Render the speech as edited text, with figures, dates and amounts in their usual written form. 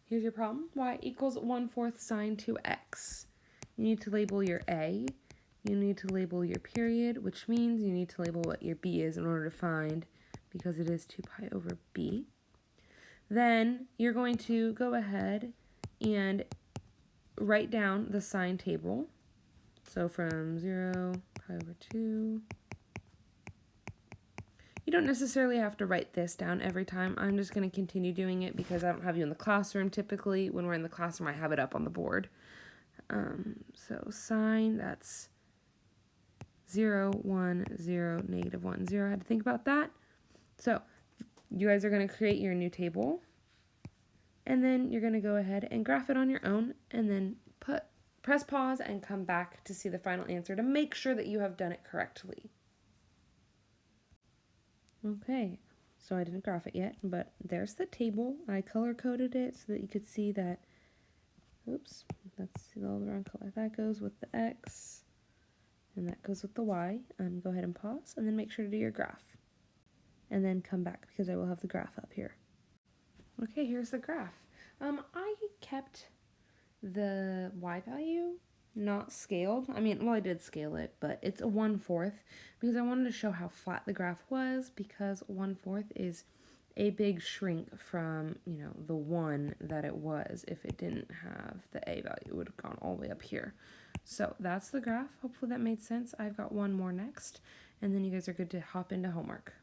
Here's your problem. Y equals 1/4 sine 2x. You need to label your A. You need to label your period, which means you need to label what your B is in order to find, because it is 2 pi over B. Then you're going to go ahead and write down the sine table. So from 0, pi over 2. You don't necessarily have to write this down every time. I'm just going to continue doing it because I don't have you in the classroom typically. When we're in the classroom, I have it up on the board. So sine, that's 0, 1, 0, negative 1, 0. I had to think about that. So you guys are going to create your new table. And then you're going to go ahead and graph it on your own. And then press pause and come back to see the final answer to make sure that you have done it correctly. Okay, so I didn't graph it yet, but there's the table. I color-coded it so that you could see that, oops, that's all the wrong color. That goes with the X, and that goes with the Y. Go ahead and pause, and then make sure to do your graph. And then come back, because I will have the graph up here. Okay, here's the graph. I kept the Y value not scaled. I mean, well, I did scale it, but it's a 1/4 because I wanted to show how flat the graph was, because 1/4 is a big shrink from, you know, the 1 that it was. If it didn't have the A value, it would have gone all the way up here. So that's the graph. Hopefully that made sense. I've got one more next, and then you guys are good to hop into homework.